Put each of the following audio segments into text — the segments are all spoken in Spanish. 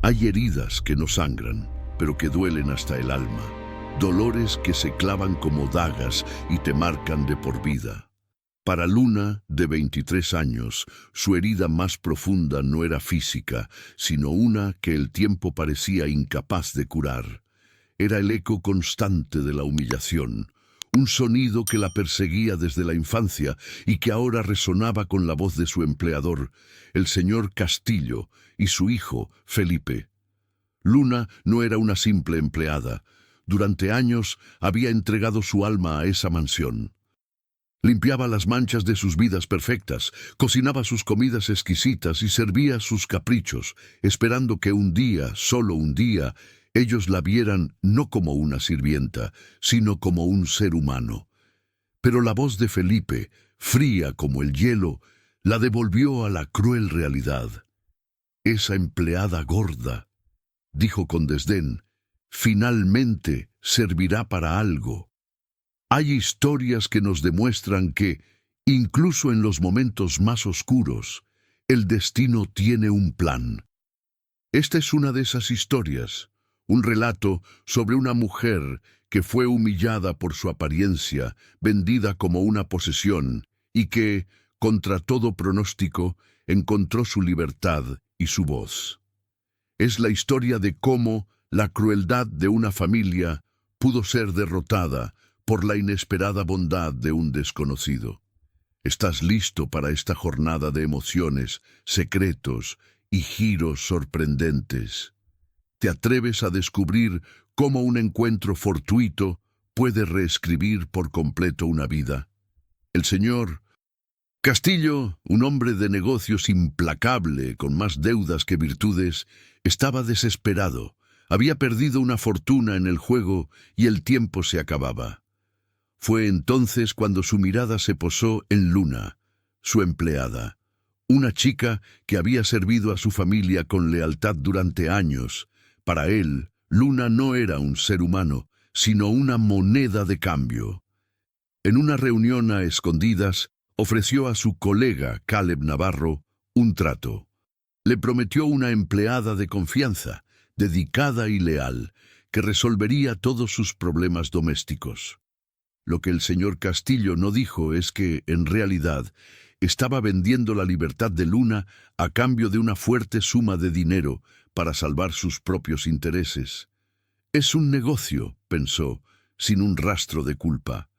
Hay heridas que no sangran, pero que duelen hasta el alma. Dolores que se clavan como dagas y te marcan de por vida. Para Luna, de 23 años, su herida más profunda no era física, sino una que el tiempo parecía incapaz de curar. Era el eco constante de la humillación, un sonido que la perseguía desde la infancia y que ahora resonaba con la voz de su empleador, el señor Castillo, y su hijo, Felipe. Luna no era una simple empleada. Durante años había entregado su alma a esa mansión. Limpiaba las manchas de sus vidas perfectas, cocinaba sus comidas exquisitas y servía sus caprichos, esperando que un día, solo un día, ellos la vieran no como una sirvienta, sino como un ser humano. Pero la voz de Felipe, fría como el hielo, la devolvió a la cruel realidad. Esa empleada gorda, dijo con desdén, finalmente servirá para algo. Hay historias que nos demuestran que, incluso en los momentos más oscuros, el destino tiene un plan. Esta es una de esas historias, un relato sobre una mujer que fue humillada por su apariencia, vendida como una posesión, y que, contra todo pronóstico, encontró su libertad y su voz. Es la historia de cómo la crueldad de una familia pudo ser derrotada por la inesperada bondad de un desconocido. ¿Estás listo para esta jornada de emociones, secretos y giros sorprendentes? ¿Te atreves a descubrir cómo un encuentro fortuito puede reescribir por completo una vida? El señor Castillo, un hombre de negocios implacable, con más deudas que virtudes, estaba desesperado. Había perdido una fortuna en el juego y el tiempo se acababa. Fue entonces cuando su mirada se posó en Luna, su empleada, una chica que había servido a su familia con lealtad durante años. Para él, Luna no era un ser humano, sino una moneda de cambio. En una reunión a escondidas, ofreció a su colega, Caleb Navarro, un trato. Le prometió una empleada de confianza, dedicada y leal, que resolvería todos sus problemas domésticos. Lo que el señor Castillo no dijo es que, en realidad, estaba vendiendo la libertad de Luna a cambio de una fuerte suma de dinero para salvar sus propios intereses. Es un negocio, pensó, sin un rastro de culpa.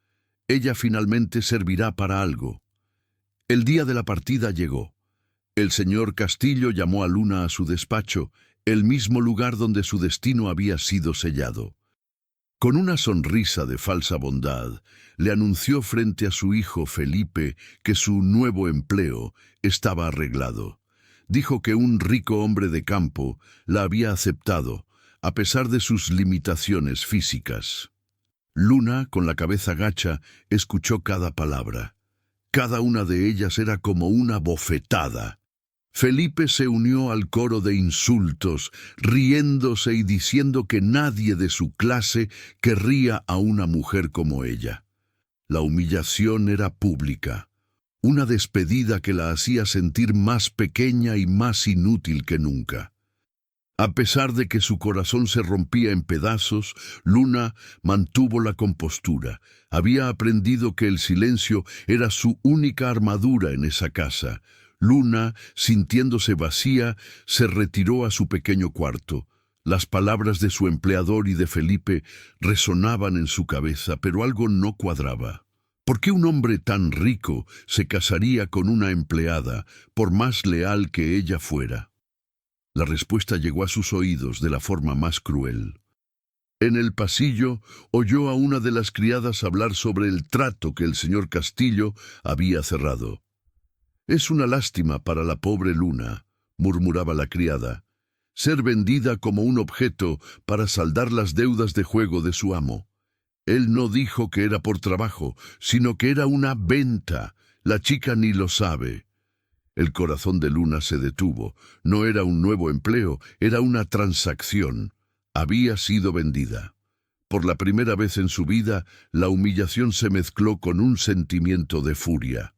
Ella finalmente servirá para algo. El día de la partida llegó. El señor Castillo llamó a Luna a su despacho, el mismo lugar donde su destino había sido sellado. Con una sonrisa de falsa bondad, le anunció frente a su hijo Felipe que su nuevo empleo estaba arreglado. Dijo que un rico hombre de campo la había aceptado, a pesar de sus limitaciones físicas. Luna, con la cabeza gacha, escuchó cada palabra. Cada una de ellas era como una bofetada. Felipe se unió al coro de insultos, riéndose y diciendo que nadie de su clase querría a una mujer como ella. La humillación era pública, una despedida que la hacía sentir más pequeña y más inútil que nunca. A pesar de que su corazón se rompía en pedazos, Luna mantuvo la compostura. Había aprendido que el silencio era su única armadura en esa casa. Luna, sintiéndose vacía, se retiró a su pequeño cuarto. Las palabras de su empleador y de Felipe resonaban en su cabeza, pero algo no cuadraba. ¿Por qué un hombre tan rico se casaría con una empleada, por más leal que ella fuera? La respuesta llegó a sus oídos de la forma más cruel. En el pasillo oyó a una de las criadas hablar sobre el trato que el señor Castillo había cerrado. «Es una lástima para la pobre Luna», murmuraba la criada, «ser vendida como un objeto para saldar las deudas de juego de su amo. Él no dijo que era por trabajo, sino que era una venta. La chica ni lo sabe». El corazón de Luna se detuvo. No era un nuevo empleo, era una transacción. Había sido vendida. Por la primera vez en su vida, la humillación se mezcló con un sentimiento de furia.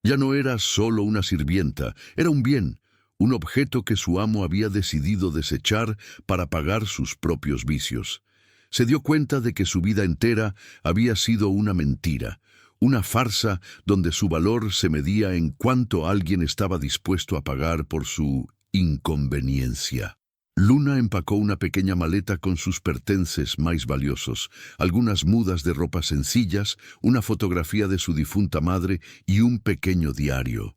Ya no era solo una sirvienta, era un bien, un objeto que su amo había decidido desechar para pagar sus propios vicios. Se dio cuenta de que su vida entera había sido una mentira, una farsa donde su valor se medía en cuánto alguien estaba dispuesto a pagar por su inconveniencia. Luna empacó una pequeña maleta con sus pertences más valiosos, algunas mudas de ropa sencillas, una fotografía de su difunta madre y un pequeño diario.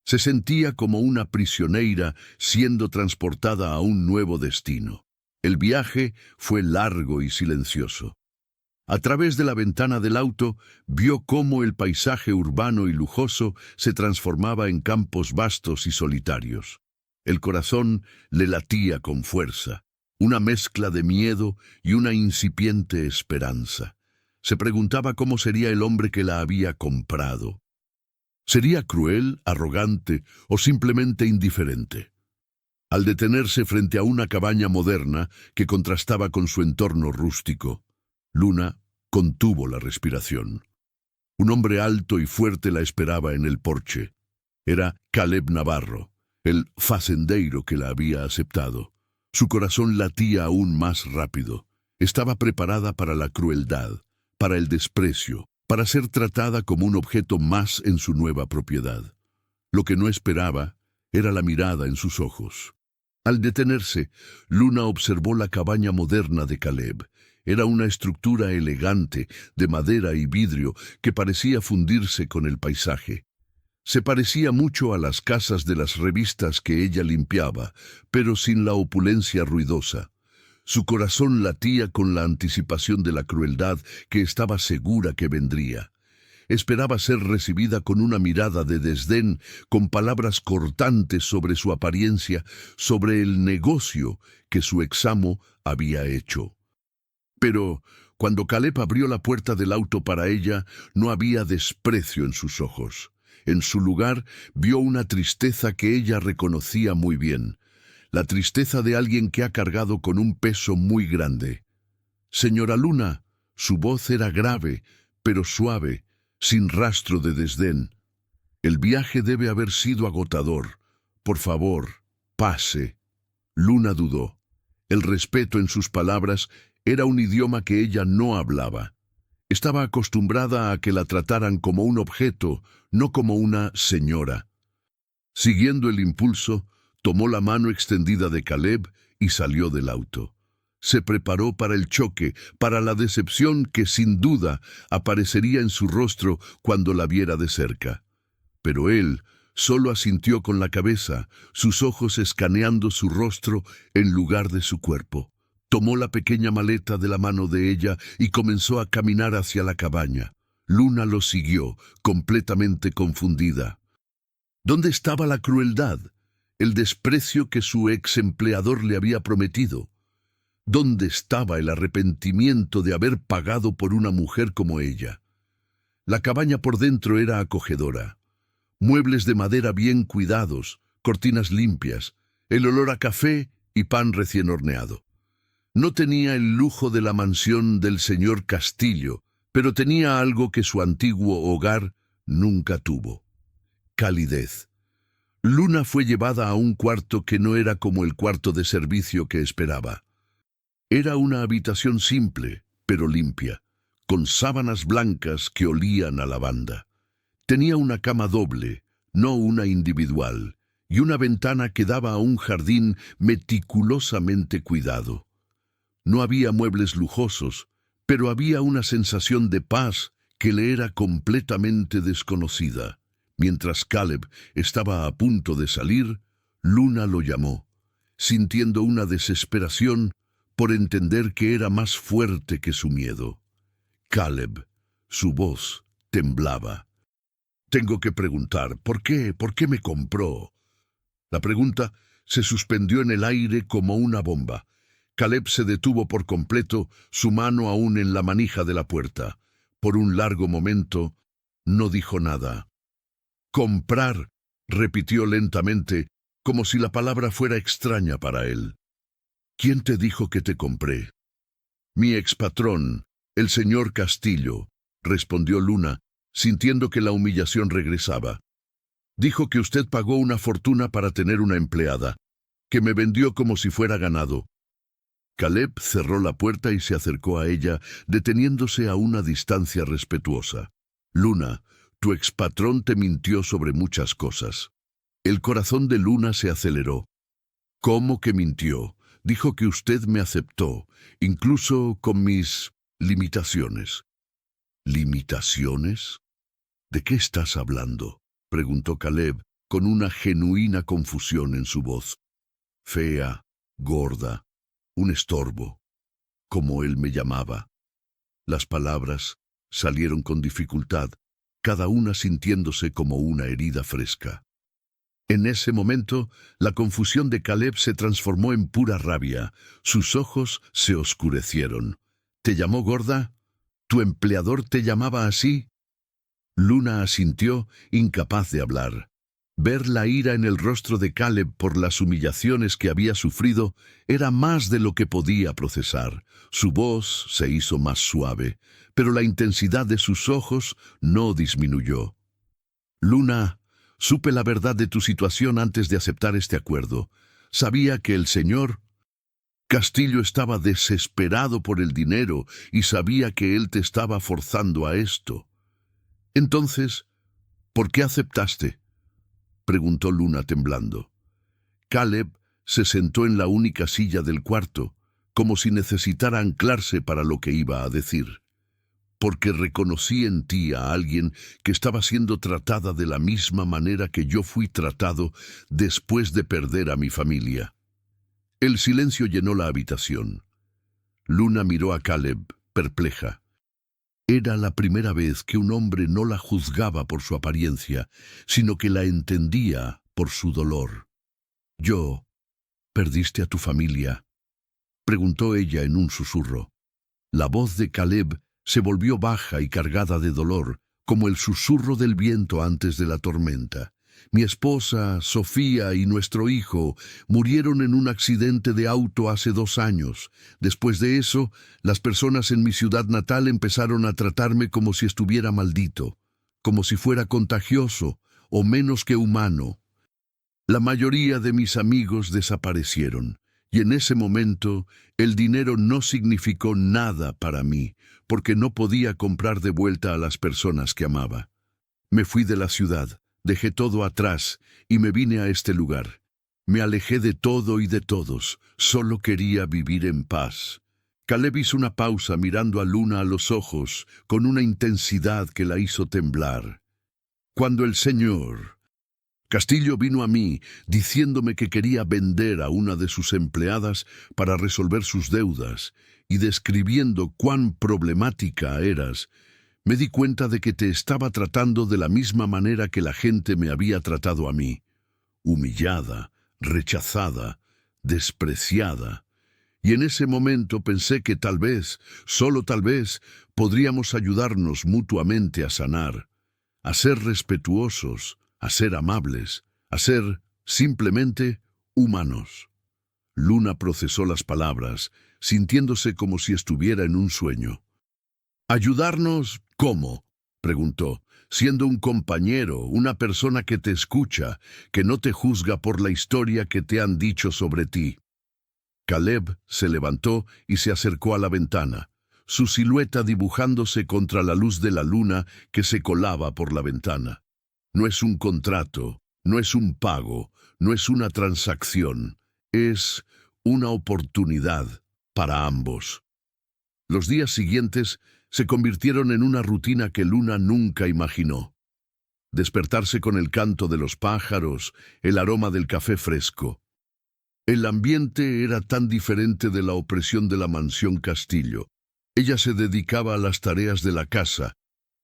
Se sentía como una prisionera siendo transportada a un nuevo destino. El viaje fue largo y silencioso. A través de la ventana del auto, vio cómo el paisaje urbano y lujoso se transformaba en campos vastos y solitarios. El corazón le latía con fuerza, una mezcla de miedo y una incipiente esperanza. Se preguntaba cómo sería el hombre que la había comprado. ¿Sería cruel, arrogante o simplemente indiferente? Al detenerse frente a una cabaña moderna que contrastaba con su entorno rústico, Luna contuvo la respiración. Un hombre alto y fuerte la esperaba en el porche. Era Caleb Navarro, el facendeiro que la había aceptado. Su corazón latía aún más rápido. Estaba preparada para la crueldad, para el desprecio, para ser tratada como un objeto más en su nueva propiedad. Lo que no esperaba era la mirada en sus ojos. Al detenerse, Luna observó la cabaña moderna de Caleb. Era una estructura elegante, de madera y vidrio, que parecía fundirse con el paisaje. Se parecía mucho a las casas de las revistas que ella limpiaba, pero sin la opulencia ruidosa. Su corazón latía con la anticipación de la crueldad que estaba segura que vendría. Esperaba ser recibida con una mirada de desdén, con palabras cortantes sobre su apariencia, sobre el negocio que su examo había hecho. Pero cuando Caleb abrió la puerta del auto para ella, no había desprecio en sus ojos. En su lugar, vio una tristeza que ella reconocía muy bien, la tristeza de alguien que ha cargado con un peso muy grande. «Señora Luna», su voz era grave, pero suave, sin rastro de desdén. «El viaje debe haber sido agotador. Por favor, pase». Luna dudó. El respeto en sus palabras era un idioma que ella no hablaba. Estaba acostumbrada a que la trataran como un objeto, no como una señora. Siguiendo el impulso, tomó la mano extendida de Caleb y salió del auto. Se preparó para el choque, para la decepción que sin duda aparecería en su rostro cuando la viera de cerca. Pero él solo asintió con la cabeza, sus ojos escaneando su rostro en lugar de su cuerpo. Tomó la pequeña maleta de la mano de ella y comenzó a caminar hacia la cabaña. Luna lo siguió, completamente confundida. ¿Dónde estaba la crueldad? El desprecio que su ex empleador le había prometido. ¿Dónde estaba el arrepentimiento de haber pagado por una mujer como ella? La cabaña por dentro era acogedora. Muebles de madera bien cuidados, cortinas limpias, el olor a café y pan recién horneado. No tenía el lujo de la mansión del señor Castillo, pero tenía algo que su antiguo hogar nunca tuvo: calidez. Luna fue llevada a un cuarto que no era como el cuarto de servicio que esperaba. Era una habitación simple, pero limpia, con sábanas blancas que olían a lavanda. Tenía una cama doble, no una individual, y una ventana que daba a un jardín meticulosamente cuidado. No había muebles lujosos, pero había una sensación de paz que le era completamente desconocida. Mientras Caleb estaba a punto de salir, Luna lo llamó, sintiendo una desesperación por entender que era más fuerte que su miedo. Caleb, su voz temblaba. «Tengo que preguntar, ¿por qué? ¿Por qué me compró?» La pregunta se suspendió en el aire como una bomba. Caleb se detuvo por completo, su mano aún en la manija de la puerta. Por un largo momento, no dijo nada. «Comprar», repitió lentamente, como si la palabra fuera extraña para él. «¿Quién te dijo que te compré?» «Mi expatrón, el señor Castillo», respondió Luna, sintiendo que la humillación regresaba. Dijo que usted pagó una fortuna para tener una empleada, que me vendió como si fuera ganado. Caleb cerró la puerta y se acercó a ella, deteniéndose a una distancia respetuosa. Luna, tu expatrón te mintió sobre muchas cosas. El corazón de Luna se aceleró. ¿Cómo que mintió? Dijo que usted me aceptó, incluso con mis limitaciones. ¿Limitaciones? ¿De qué estás hablando?, preguntó Caleb, con una genuina confusión en su voz. Fea, gorda, un estorbo, como él me llamaba. Las palabras salieron con dificultad, cada una sintiéndose como una herida fresca. En ese momento, la confusión de Caleb se transformó en pura rabia. Sus ojos se oscurecieron. ¿Te llamó gorda? ¿Tu empleador te llamaba así? Luna asintió, incapaz de hablar. Ver la ira en el rostro de Caleb por las humillaciones que había sufrido era más de lo que podía procesar. Su voz se hizo más suave, pero la intensidad de sus ojos no disminuyó. Luna, supe la verdad de tu situación antes de aceptar este acuerdo. Sabía que el señor Castillo estaba desesperado por el dinero y sabía que él te estaba forzando a esto. Entonces, ¿por qué aceptaste?, preguntó Luna temblando. Caleb se sentó en la única silla del cuarto, como si necesitara anclarse para lo que iba a decir. Porque reconocí en ti a alguien que estaba siendo tratada de la misma manera que yo fui tratado después de perder a mi familia. El silencio llenó la habitación. Luna miró a Caleb, perpleja. Era la primera vez que un hombre no la juzgaba por su apariencia, sino que la entendía por su dolor. ¿Perdiste a tu familia?, preguntó ella en un susurro. La voz de Caleb se volvió baja y cargada de dolor, como el susurro del viento antes de la tormenta. Mi esposa, Sofía y nuestro hijo murieron en un accidente de auto hace 2 años. Después de eso, las personas en mi ciudad natal empezaron a tratarme como si estuviera maldito, como si fuera contagioso o menos que humano. La mayoría de mis amigos desaparecieron, y en ese momento el dinero no significó nada para mí, porque no podía comprar de vuelta a las personas que amaba. Me fui de la ciudad, dejé todo atrás y me vine a este lugar. Me alejé de todo y de todos, solo quería vivir en paz. Caleb hizo una pausa mirando a Luna a los ojos, con una intensidad que la hizo temblar. Cuando el señor Castillo vino a mí diciéndome que quería vender a una de sus empleadas para resolver sus deudas y describiendo cuán problemática eras, me di cuenta de que te estaba tratando de la misma manera que la gente me había tratado a mí, humillada, rechazada, despreciada. Y en ese momento pensé que tal vez, solo tal vez, podríamos ayudarnos mutuamente a sanar, a ser respetuosos, a ser amables, a ser, simplemente, humanos. Luna procesó las palabras, sintiéndose como si estuviera en un sueño. ¿Ayudarnos? ¿Cómo?, preguntó, siendo un compañero, una persona que te escucha, que no te juzga por la historia que te han dicho sobre ti. Caleb se levantó y se acercó a la ventana, su silueta dibujándose contra la luz de la luna que se colaba por la ventana. No es un contrato, no es un pago, no es una transacción, es una oportunidad para ambos. Los días siguientes se convirtieron en una rutina que Luna nunca imaginó. Despertarse con el canto de los pájaros, el aroma del café fresco. El ambiente era tan diferente de la opresión de la mansión Castillo. Ella se dedicaba a las tareas de la casa,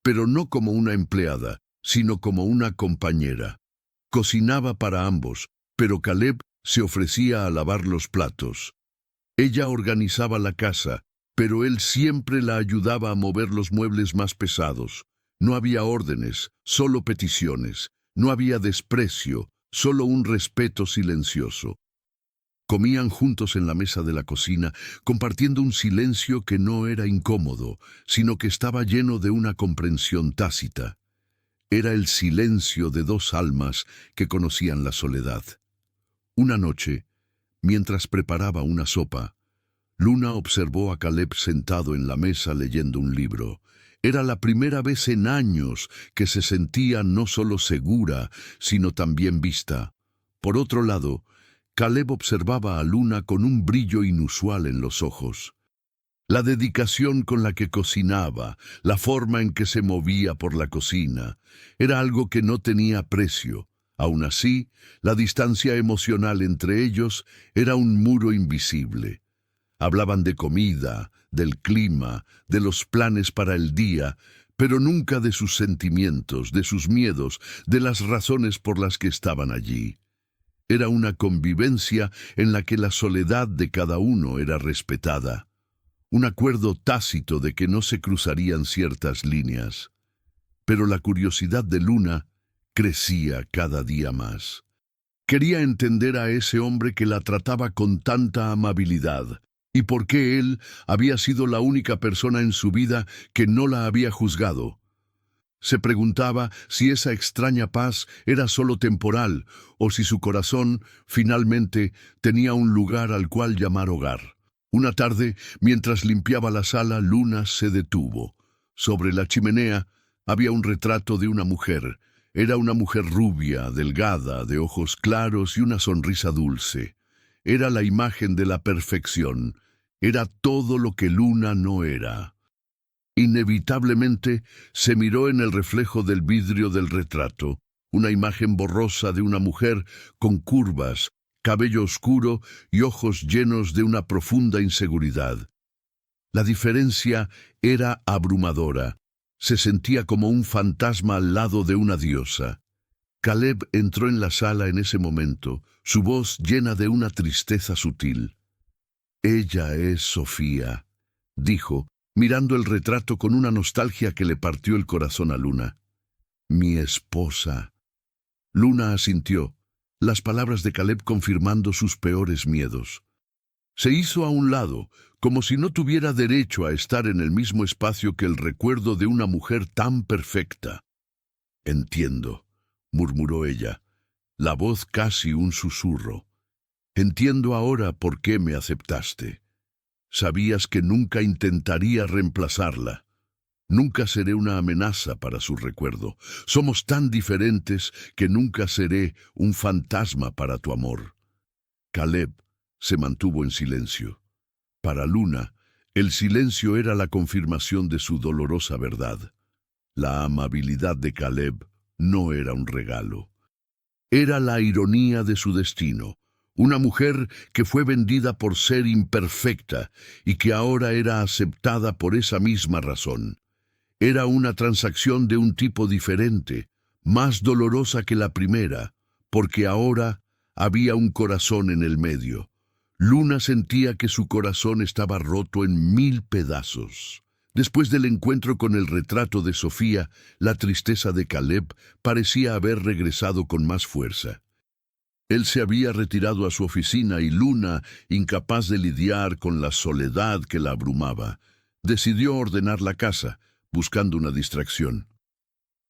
pero no como una empleada, sino como una compañera. Cocinaba para ambos, pero Caleb se ofrecía a lavar los platos. Ella organizaba la casa, pero él siempre la ayudaba a mover los muebles más pesados. No había órdenes, solo peticiones. No había desprecio, solo un respeto silencioso. Comían juntos en la mesa de la cocina, compartiendo un silencio que no era incómodo, sino que estaba lleno de una comprensión tácita. Era el silencio de dos almas que conocían la soledad. Una noche, mientras preparaba una sopa, Luna observó a Caleb sentado en la mesa leyendo un libro. Era la primera vez en años que se sentía no solo segura, sino también vista. Por otro lado, Caleb observaba a Luna con un brillo inusual en los ojos. La dedicación con la que cocinaba, la forma en que se movía por la cocina, era algo que no tenía precio. Aún así, la distancia emocional entre ellos era un muro invisible. Hablaban de comida, del clima, de los planes para el día, pero nunca de sus sentimientos, de sus miedos, de las razones por las que estaban allí. Era una convivencia en la que la soledad de cada uno era respetada. Un acuerdo tácito de que no se cruzarían ciertas líneas. Pero la curiosidad de Luna crecía cada día más. Quería entender a ese hombre que la trataba con tanta amabilidad, y por qué él había sido la única persona en su vida que no la había juzgado. Se preguntaba si esa extraña paz era solo temporal, o si su corazón finalmente tenía un lugar al cual llamar hogar. Una tarde, mientras limpiaba la sala, Luna se detuvo. Sobre la chimenea había un retrato de una mujer. Era una mujer rubia, delgada, de ojos claros y una sonrisa dulce. Era la imagen de la perfección. Era todo lo que Luna no era. Inevitablemente se miró en el reflejo del vidrio del retrato, una imagen borrosa de una mujer con curvas, cabello oscuro y ojos llenos de una profunda inseguridad. La diferencia era abrumadora. Se sentía como un fantasma al lado de una diosa. Caleb entró en la sala en ese momento, su voz llena de una tristeza sutil. «Ella es Sofía», dijo, mirando el retrato con una nostalgia que le partió el corazón a Luna. «Mi esposa». Luna asintió, las palabras de Caleb confirmando sus peores miedos. Se hizo a un lado, como si no tuviera derecho a estar en el mismo espacio que el recuerdo de una mujer tan perfecta. «Entiendo», murmuró ella, la voz casi un susurro. «Entiendo ahora por qué me aceptaste. Sabías que nunca intentaría reemplazarla. Nunca seré una amenaza para su recuerdo. Somos tan diferentes que nunca seré un fantasma para tu amor». Caleb se mantuvo en silencio. Para Luna, el silencio era la confirmación de su dolorosa verdad. La amabilidad de Caleb no era un regalo. Era la ironía de su destino. Una mujer que fue vendida por ser imperfecta y que ahora era aceptada por esa misma razón. Era una transacción de un tipo diferente, más dolorosa que la primera, porque ahora había un corazón en el medio. Luna sentía que su corazón estaba roto en 1000 pedazos. Después del encuentro con el retrato de Sofía, la tristeza de Caleb parecía haber regresado con más fuerza. Él se había retirado a su oficina y Luna, incapaz de lidiar con la soledad que la abrumaba, decidió ordenar la casa, buscando una distracción.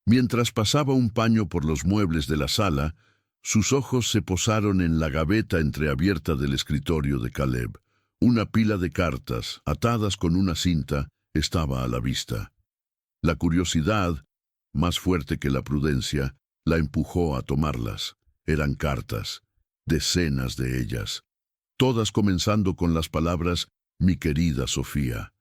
Mientras pasaba un paño por los muebles de la sala, sus ojos se posaron en la gaveta entreabierta del escritorio de Caleb. Una pila de cartas, atadas con una cinta, estaba a la vista. La curiosidad, más fuerte que la prudencia, la empujó a tomarlas. Eran cartas, decenas de ellas, todas comenzando con las palabras «Mi querida Sofía».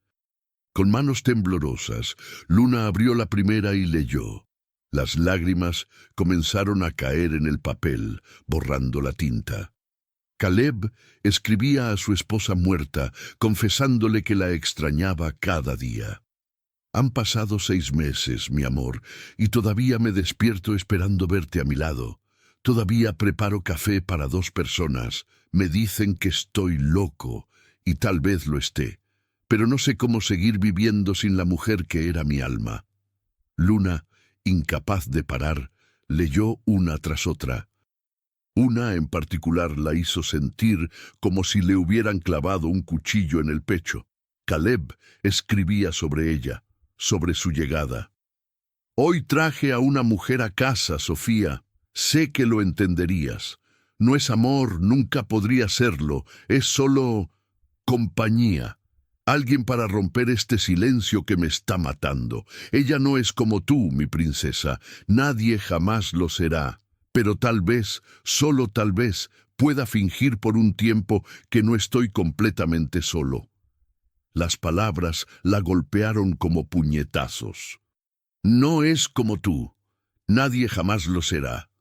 Con manos temblorosas, Luna abrió la primera y leyó. Las lágrimas comenzaron a caer en el papel, borrando la tinta. Caleb escribía a su esposa muerta, confesándole que la extrañaba cada día. «Han pasado 6 meses, mi amor, y todavía me despierto esperando verte a mi lado. Todavía preparo café para 2 personas. Me dicen que estoy loco, y tal vez lo esté. Pero no sé cómo seguir viviendo sin la mujer que era mi alma». Luna, incapaz de parar, leyó una tras otra. Una en particular la hizo sentir como si le hubieran clavado un cuchillo en el pecho. Caleb escribía sobre ella, sobre su llegada. Hoy traje a una mujer a casa, Sofía. Sé que lo entenderías. No es amor, nunca podría serlo. Es solo compañía. Alguien para romper este silencio que me está matando. Ella no es como tú, mi princesa. Nadie jamás lo será. Pero tal vez, solo tal vez, pueda fingir por un tiempo que no estoy completamente solo. Las palabras la golpearon como puñetazos. No es como tú. Nadie jamás lo será.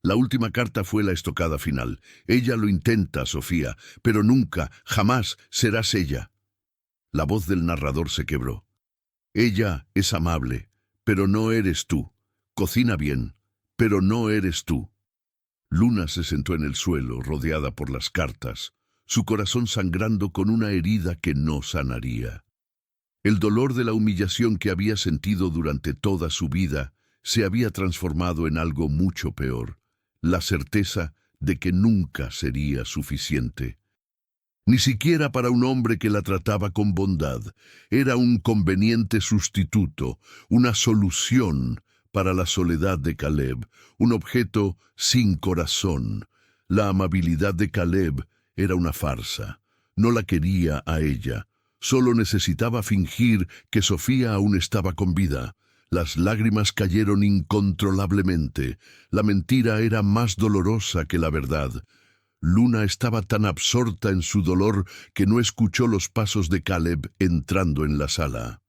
La última carta fue la estocada final. Ella lo intenta, Sofía, pero nunca, jamás serás ella. La voz del narrador se quebró. Ella es amable, pero no eres tú. Cocina bien, pero no eres tú. Luna se sentó en el suelo, rodeada por las cartas, su corazón sangrando con una herida que no sanaría. El dolor de la humillación que había sentido durante toda su vida se había transformado en algo mucho peor, la certeza de que nunca sería suficiente. Ni siquiera para un hombre que la trataba con bondad. Era un conveniente sustituto, una solución para la soledad de Caleb, un objeto sin corazón. La amabilidad de Caleb era una farsa. No la quería a ella. Solo necesitaba fingir que Sofía aún estaba con vida. Las lágrimas cayeron incontrolablemente. La mentira era más dolorosa que la verdad. Luna estaba tan absorta en su dolor que no escuchó los pasos de Caleb entrando en la sala.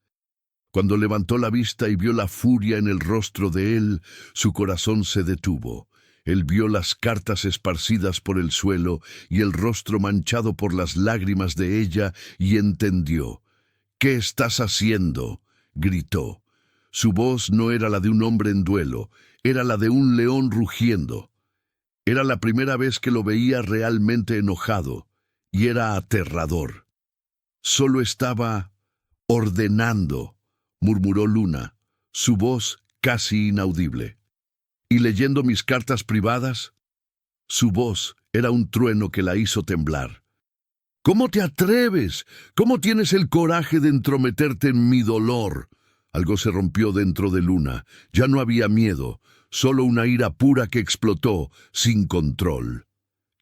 Cuando levantó la vista y vio la furia en el rostro de él, su corazón se detuvo. Él vio las cartas esparcidas por el suelo y el rostro manchado por las lágrimas de ella y entendió. «¿Qué estás haciendo?», gritó. Su voz no era la de un hombre en duelo, era la de un león rugiendo. Era la primera vez que lo veía realmente enojado, y era aterrador. «Solo estaba ordenando», murmuró Luna, su voz casi inaudible. «¿Y leyendo mis cartas privadas?». Su voz era un trueno que la hizo temblar. «¿Cómo te atreves? ¿Cómo tienes el coraje de entrometerte en mi dolor?». Algo se rompió dentro de Luna. Ya no había miedo, solo una ira pura que explotó, sin control.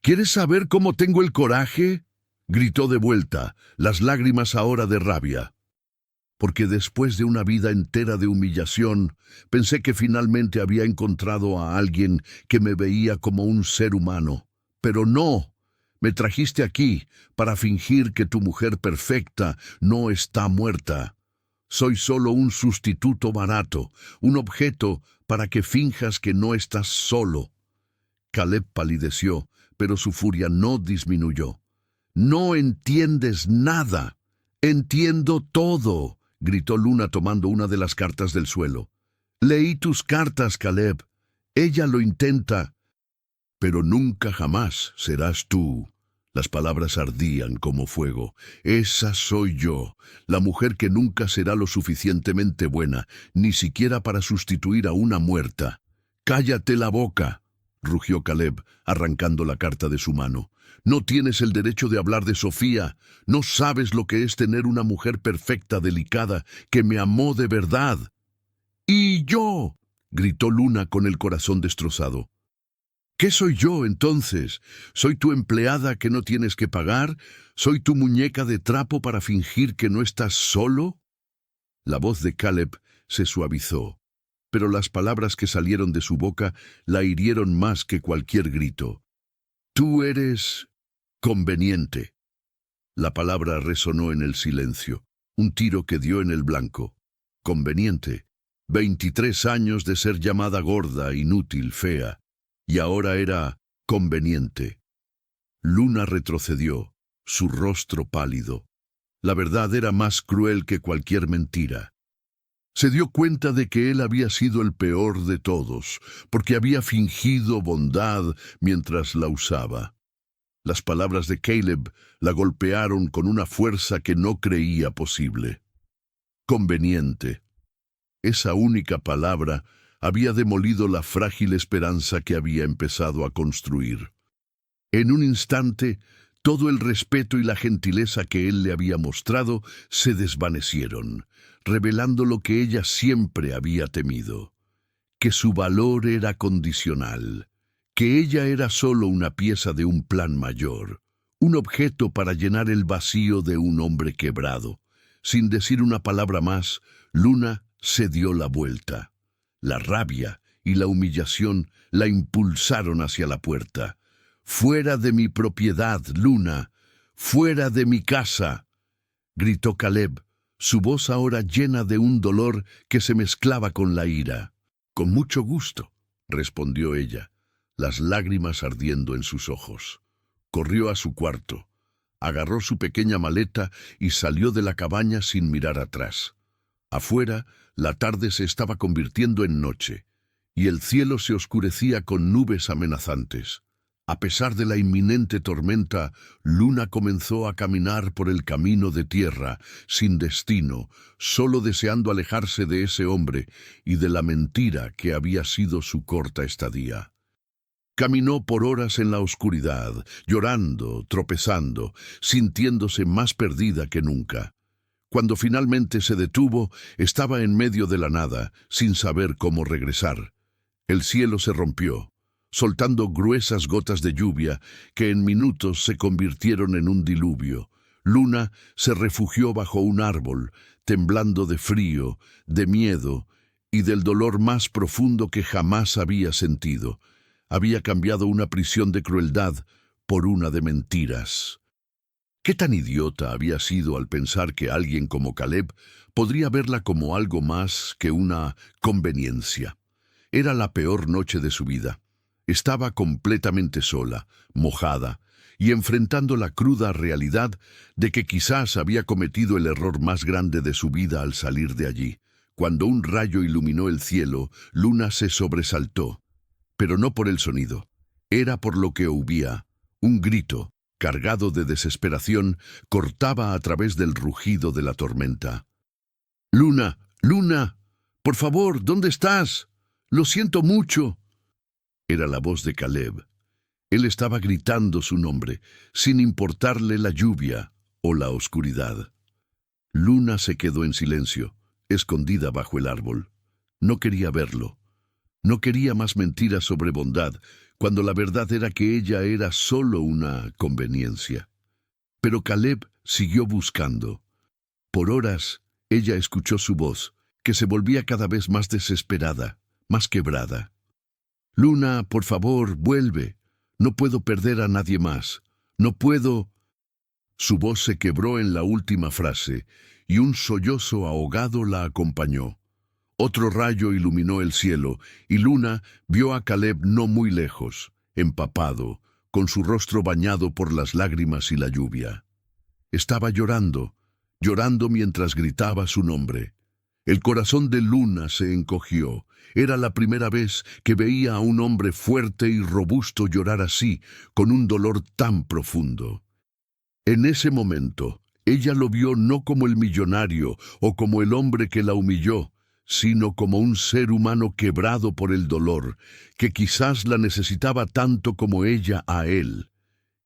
«¿Quieres saber cómo tengo el coraje?», gritó de vuelta, las lágrimas ahora de rabia. «Porque después de una vida entera de humillación, pensé que finalmente había encontrado a alguien que me veía como un ser humano. Pero no, me trajiste aquí para fingir que tu mujer perfecta no está muerta. Soy solo un sustituto barato, un objeto para que finjas que no estás solo». Caleb palideció, pero su furia no disminuyó. «No entiendes nada». «Entiendo todo», gritó Luna tomando una de las cartas del suelo. «Leí tus cartas, Caleb. Ella lo intenta, pero nunca jamás serás tú». Las palabras ardían como fuego. «Esa soy yo, la mujer que nunca será lo suficientemente buena, ni siquiera para sustituir a una muerta». «Cállate la boca», rugió Caleb, arrancando la carta de su mano. «No tienes el derecho de hablar de Sofía. No sabes lo que es tener una mujer perfecta, delicada, que me amó de verdad». «¿Y yo?», gritó Luna con el corazón destrozado. «¿Qué soy yo, entonces? ¿Soy tu empleada que no tienes que pagar? ¿Soy tu muñeca de trapo para fingir que no estás solo?». La voz de Caleb se suavizó, pero las palabras que salieron de su boca la hirieron más que cualquier grito. «Tú eres conveniente». La palabra resonó en el silencio, un tiro que dio en el blanco. Conveniente. 23 años de ser llamada gorda, inútil, fea. Y ahora era conveniente. Luna retrocedió, su rostro pálido. La verdad era más cruel que cualquier mentira. Se dio cuenta de que él había sido el peor de todos, porque había fingido bondad mientras la usaba. Las palabras de Caleb la golpearon con una fuerza que no creía posible. Conveniente. Esa única palabra había demolido la frágil esperanza que había empezado a construir. En un instante, Todo el respeto y la gentileza que él le había mostrado se desvanecieron, revelando lo que ella siempre había temido, que su valor era condicional, que ella era solo una pieza de un plan mayor, un objeto para llenar el vacío de un hombre quebrado. Sin decir una palabra más, Luna se dio la vuelta. La rabia y la humillación la impulsaron hacia la puerta. «Fuera de mi propiedad, Luna, fuera de mi casa», gritó Caleb, su voz ahora llena de un dolor que se mezclaba con la ira. «Con mucho gusto», respondió ella, las lágrimas ardiendo en sus ojos. Corrió a su cuarto, agarró su pequeña maleta y salió de la cabaña sin mirar atrás. Afuera, la tarde se estaba convirtiendo en noche, y el cielo se oscurecía con nubes amenazantes. A pesar de la inminente tormenta, Luna comenzó a caminar por el camino de tierra, sin destino, solo deseando alejarse de ese hombre y de la mentira que había sido su corta estadía. Caminó por horas en la oscuridad, llorando, tropezando, sintiéndose más perdida que nunca. Cuando finalmente se detuvo, estaba en medio de la nada, sin saber cómo regresar. El cielo se rompió, soltando gruesas gotas de lluvia que en minutos se convirtieron en un diluvio. Luna se refugió bajo un árbol, temblando de frío, de miedo y del dolor más profundo que jamás había sentido. Había cambiado una prisión de crueldad por una de mentiras. ¿Qué tan idiota había sido al pensar que alguien como Caleb podría verla como algo más que una conveniencia? Era la peor noche de su vida. Estaba completamente sola, mojada, y enfrentando la cruda realidad de que quizás había cometido el error más grande de su vida al salir de allí. Cuando un rayo iluminó el cielo, Luna se sobresaltó, pero no por el sonido. Era por lo que oía. Un grito, cargado de desesperación, cortaba a través del rugido de la tormenta. «¡Luna! ¡Luna! ¡Por favor! ¿Dónde estás? ¡Lo siento mucho!» Era la voz de Caleb. Él estaba gritando su nombre, sin importarle la lluvia o la oscuridad. Luna se quedó en silencio, escondida bajo el árbol. No quería verlo. No quería más mentiras sobre bondad, cuando la verdad era que ella era solo una conveniencia. Pero Caleb siguió buscando. Por horas, ella escuchó su voz, que se volvía cada vez más desesperada, más quebrada. «Luna, por favor, vuelve. No puedo perder a nadie más. No puedo...» Su voz se quebró en la última frase, y un sollozo ahogado la acompañó. Otro rayo iluminó el cielo, y Luna vio a Caleb no muy lejos, empapado, con su rostro bañado por las lágrimas y la lluvia. Estaba llorando, llorando mientras gritaba su nombre. El corazón de Luna se encogió. Era la primera vez que veía a un hombre fuerte y robusto llorar así, con un dolor tan profundo. En ese momento, ella lo vio no como el millonario o como el hombre que la humilló, sino como un ser humano quebrado por el dolor, que quizás la necesitaba tanto como ella a él.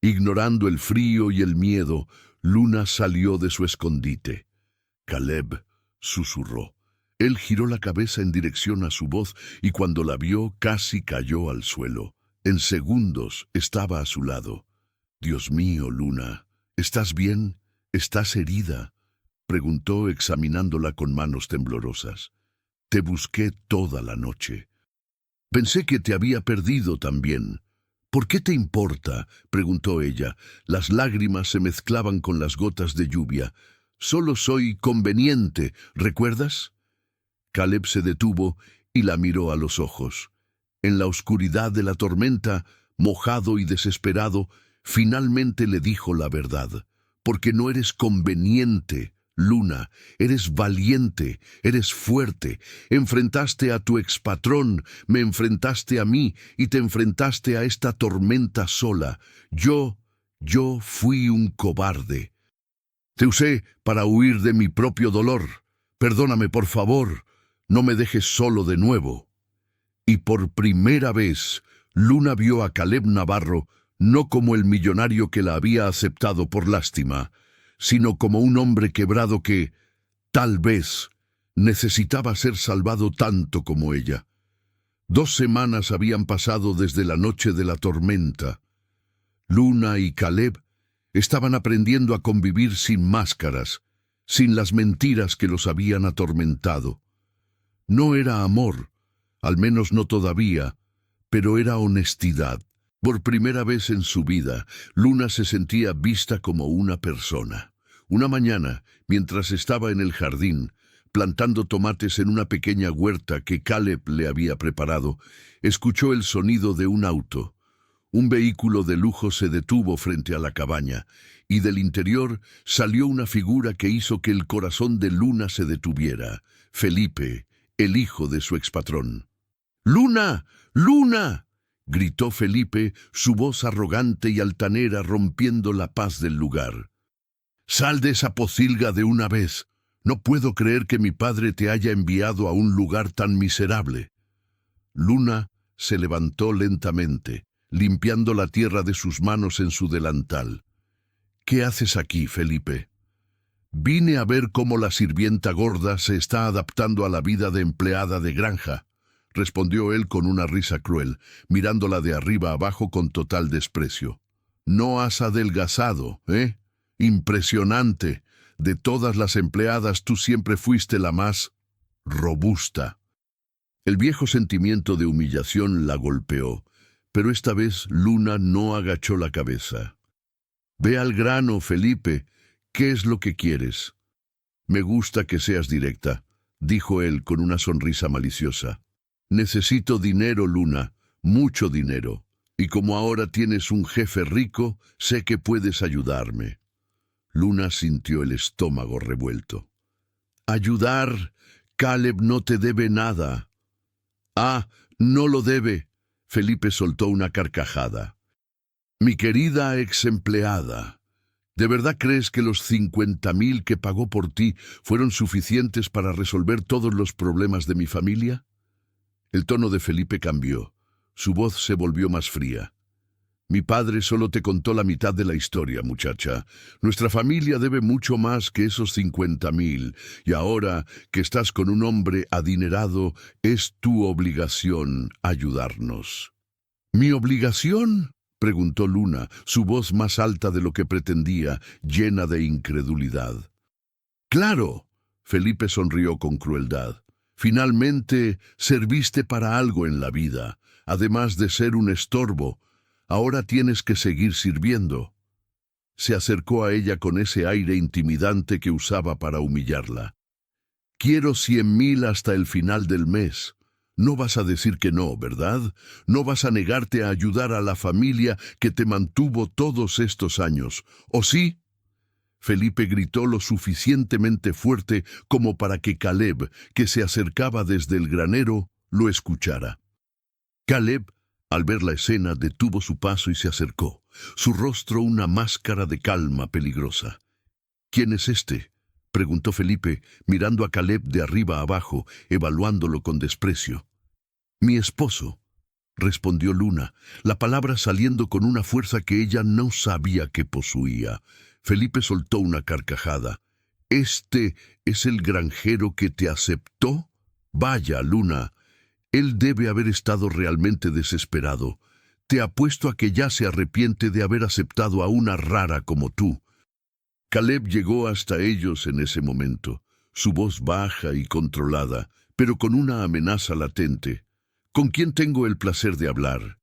Ignorando el frío y el miedo, Luna salió de su escondite. «Caleb», susurró. Él giró la cabeza en dirección a su voz y cuando la vio casi cayó al suelo. En segundos estaba a su lado. «Dios mío, Luna, ¿estás bien? ¿Estás herida?», preguntó examinándola con manos temblorosas. «Te busqué toda la noche. Pensé que te había perdido también». «¿Por qué te importa?», preguntó ella. Las lágrimas se mezclaban con las gotas de lluvia. «Solo soy conveniente, ¿recuerdas?». Caleb se detuvo y la miró a los ojos. En la oscuridad de la tormenta, mojado y desesperado, finalmente le dijo la verdad. «Porque no eres conveniente, Luna, eres valiente, eres fuerte. Enfrentaste a tu expatrón, me enfrentaste a mí y te enfrentaste a esta tormenta sola. Yo fui un cobarde. Te usé para huir de mi propio dolor. Perdóname, por favor. No me dejes solo de nuevo». Y por primera vez, Luna vio a Caleb Navarro no como el millonario que la había aceptado por lástima, sino como un hombre quebrado que, tal vez, necesitaba ser salvado tanto como ella. 2 semanas habían pasado desde la noche de la tormenta. Luna y Caleb estaban aprendiendo a convivir sin máscaras, sin las mentiras que los habían atormentado. No era amor, al menos no todavía, pero era honestidad. Por primera vez en su vida, Luna se sentía vista como una persona. Una mañana, mientras estaba en el jardín, plantando tomates en una pequeña huerta que Caleb le había preparado, escuchó el sonido de un auto. Un vehículo de lujo se detuvo frente a la cabaña, y del interior salió una figura que hizo que el corazón de Luna se detuviera: Felipe, el hijo de su expatrón. ¡Luna! ¡Luna!, gritó Felipe, su voz arrogante y altanera rompiendo la paz del lugar. «Sal de esa pocilga de una vez. No puedo creer que mi padre te haya enviado a un lugar tan miserable». Luna se levantó lentamente, limpiando la tierra de sus manos en su delantal. «¿Qué haces aquí, Felipe?» «Vine a ver cómo la sirvienta gorda se está adaptando a la vida de empleada de granja», respondió él con una risa cruel, mirándola de arriba abajo con total desprecio. «No has adelgazado, ¿eh? Impresionante. De todas las empleadas tú siempre fuiste la más robusta». El viejo sentimiento de humillación la golpeó, pero esta vez Luna no agachó la cabeza. «Ve al grano, Felipe. ¿Qué es lo que quieres?» «Me gusta que seas directa», dijo él con una sonrisa maliciosa. «Necesito dinero, Luna, mucho dinero. Y como ahora tienes un jefe rico, sé que puedes ayudarme». Luna sintió el estómago revuelto. «¿Ayudar? Caleb no te debe nada». «Ah, no lo debe». Felipe soltó una carcajada. «Mi querida ex empleada, ¿de verdad crees que los 50.000 que pagó por ti fueron suficientes para resolver todos los problemas de mi familia?» El tono de Felipe cambió. Su voz se volvió más fría. «Mi padre solo te contó la mitad de la historia, muchacha. Nuestra familia debe mucho más que esos 50.000, y ahora que estás con un hombre adinerado, es tu obligación ayudarnos». «¿Mi obligación?», preguntó Luna, su voz más alta de lo que pretendía, llena de incredulidad. «Claro», Felipe sonrió con crueldad. «Finalmente serviste para algo en la vida, además de ser un estorbo. Ahora tienes que seguir sirviendo». Se acercó a ella con ese aire intimidante que usaba para humillarla. «Quiero 100.000 hasta el final del mes. No vas a decir que no, ¿verdad? No vas a negarte a ayudar a la familia que te mantuvo todos estos años, ¿o sí?» Felipe gritó lo suficientemente fuerte como para que Caleb, que se acercaba desde el granero, lo escuchara. Caleb, al ver la escena, detuvo su paso y se acercó, su rostro una máscara de calma peligrosa. «¿Quién es este?», preguntó Felipe, mirando a Caleb de arriba a abajo, evaluándolo con desprecio. «Mi esposo», respondió Luna, la palabra saliendo con una fuerza que ella no sabía que poseía. Felipe soltó una carcajada. «¿Este es el granjero que te aceptó? Vaya, Luna, él debe haber estado realmente desesperado. Te apuesto a que ya se arrepiente de haber aceptado a una rara como tú». Caleb llegó hasta ellos en ese momento, su voz baja y controlada, pero con una amenaza latente. «¿Con quién tengo el placer de hablar?»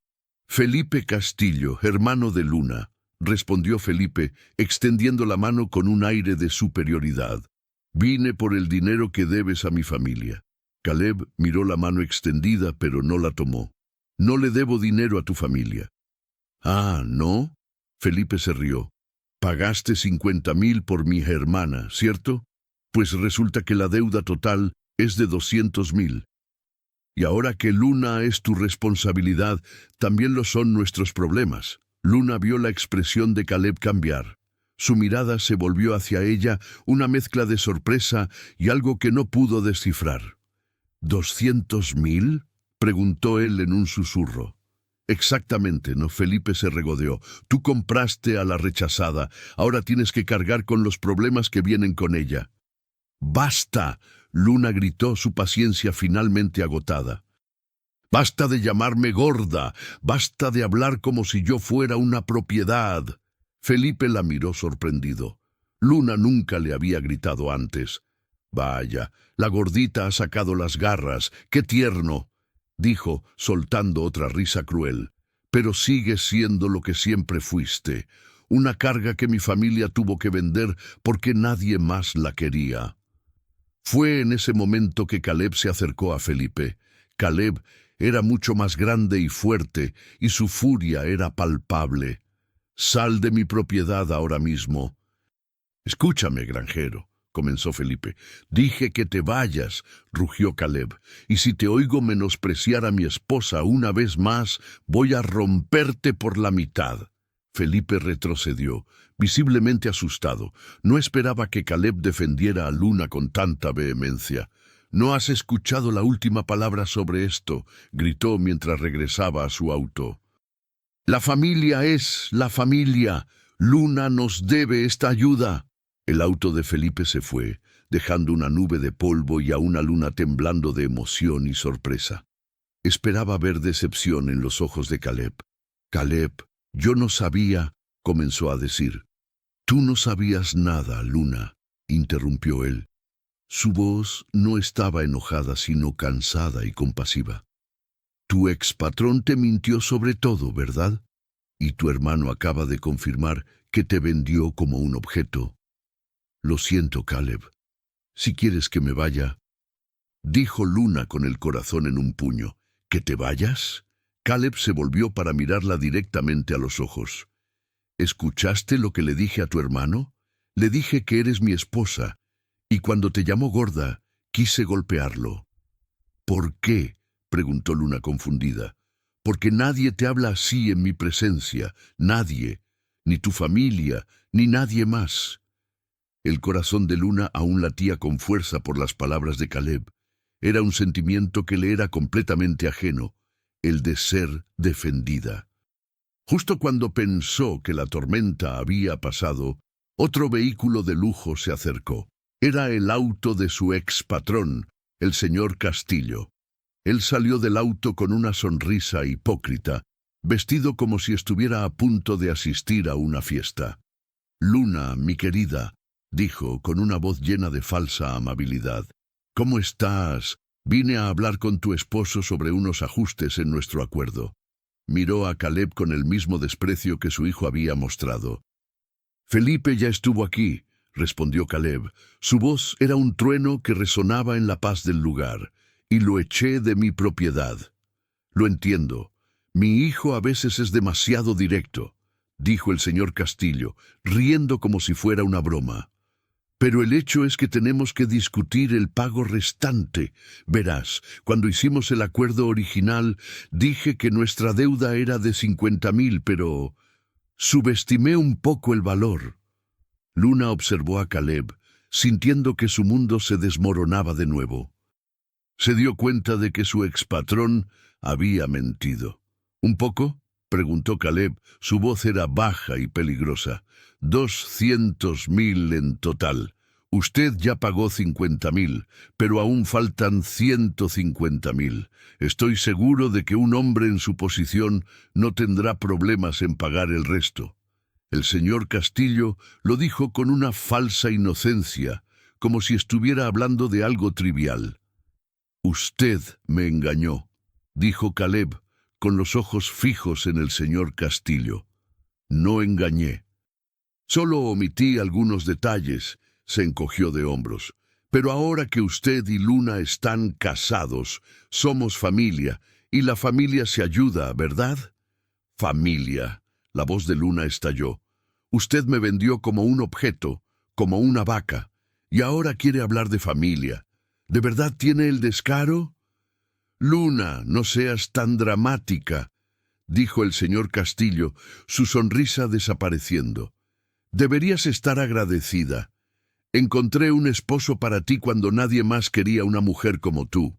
«Felipe Castillo, hermano de Luna», respondió Felipe, extendiendo la mano con un aire de superioridad. «Vine por el dinero que debes a mi familia». Caleb miró la mano extendida, pero no la tomó. «No le debo dinero a tu familia». «Ah, ¿no?», Felipe se rió. «Pagaste 50.000 por mi hermana, ¿cierto? Pues resulta que la deuda total es de 200.000. Y ahora que Luna es tu responsabilidad, también lo son nuestros problemas». Luna vio la expresión de Caleb cambiar. Su mirada se volvió hacia ella, una mezcla de sorpresa y algo que no pudo descifrar. «¿200.000?», preguntó él en un susurro. Exactamente, ¿no? Felipe se regodeó. Tú compraste a la rechazada, ahora tienes que cargar con los problemas que vienen con ella. ¡Basta! Luna gritó, su paciencia finalmente agotada. ¡Basta de llamarme gorda! ¡Basta de hablar como si yo fuera una propiedad! Felipe la miró sorprendido. Luna nunca le había gritado antes. Vaya, la gordita ha sacado las garras. ¡Qué tierno!, dijo, soltando otra risa cruel. Pero sigues siendo lo que siempre fuiste, una carga que mi familia tuvo que vender porque nadie más la quería. Fue en ese momento que Caleb se acercó a Felipe. Caleb era mucho más grande y fuerte, y su furia era palpable. «Sal de mi propiedad ahora mismo». «Escúchame, granjero», comenzó Felipe. «Dije que te vayas», rugió Caleb, «y si te oigo menospreciar a mi esposa una vez más, voy a romperte por la mitad». Felipe retrocedió, visiblemente asustado. No esperaba que Caleb defendiera a Luna con tanta vehemencia. «¿No has escuchado la última palabra sobre esto?», gritó mientras regresaba a su auto. «La familia es la familia. Luna nos debe esta ayuda». El auto de Felipe se fue, dejando una nube de polvo y a una Luna temblando de emoción y sorpresa. Esperaba ver decepción en los ojos de Caleb. «Caleb, yo no sabía», comenzó a decir. «Tú no sabías nada, Luna», interrumpió él. Su voz no estaba enojada, sino cansada y compasiva. «Tu expatrón te mintió sobre todo, ¿verdad? Y tu hermano acaba de confirmar que te vendió como un objeto». «Lo siento, Caleb. Si quieres que me vaya», dijo Luna con el corazón en un puño. «¿Que te vayas?». Caleb se volvió para mirarla directamente a los ojos. «¿Escuchaste lo que le dije a tu hermano? Le dije que eres mi esposa, y cuando te llamó gorda, quise golpearlo». «¿Por qué?», preguntó Luna confundida. «Porque nadie te habla así en mi presencia, nadie, ni tu familia, ni nadie más». El corazón de Luna aún latía con fuerza por las palabras de Caleb. Era un sentimiento que le era completamente ajeno, el de ser defendida. Justo cuando pensó que la tormenta había pasado, otro vehículo de lujo se acercó. Era el auto de su expatrón, el señor Castillo. Él salió del auto con una sonrisa hipócrita, vestido como si estuviera a punto de asistir a una fiesta. «Luna, mi querida», dijo con una voz llena de falsa amabilidad. «¿Cómo estás? Vine a hablar con tu esposo sobre unos ajustes en nuestro acuerdo». Miró a Caleb con el mismo desprecio que su hijo había mostrado. «Felipe ya estuvo aquí», respondió Caleb. Su voz era un trueno que resonaba en la paz del lugar. «Y lo eché de mi propiedad». «Lo entiendo. Mi hijo a veces es demasiado directo», dijo el señor Castillo, riendo como si fuera una broma. «Pero el hecho es que tenemos que discutir el pago restante. Verás, cuando hicimos el acuerdo original, dije que nuestra deuda era de 50.000, pero subestimé un poco el valor». Luna observó a Caleb, sintiendo que su mundo se desmoronaba de nuevo. Se dio cuenta de que su expatrón había mentido. «¿Un poco?», preguntó Caleb. Su voz era baja y peligrosa. 200.000 en total. Usted ya pagó 50.000, pero aún faltan 150.000. Estoy seguro de que un hombre en su posición no tendrá problemas en pagar el resto». El señor Castillo lo dijo con una falsa inocencia, como si estuviera hablando de algo trivial. «Usted me engañó», dijo Caleb, con los ojos fijos en el señor Castillo. «No engañé. Solo omití algunos detalles», se encogió de hombros. «Pero ahora que usted y Luna están casados, somos familia, y la familia se ayuda, ¿verdad?» «Familia», la voz de Luna estalló. «Usted me vendió como un objeto, como una vaca, y ahora quiere hablar de familia. ¿De verdad tiene el descaro?» «Luna, no seas tan dramática», dijo el señor Castillo, su sonrisa desapareciendo. «Deberías estar agradecida. Encontré un esposo para ti cuando nadie más quería una mujer como tú.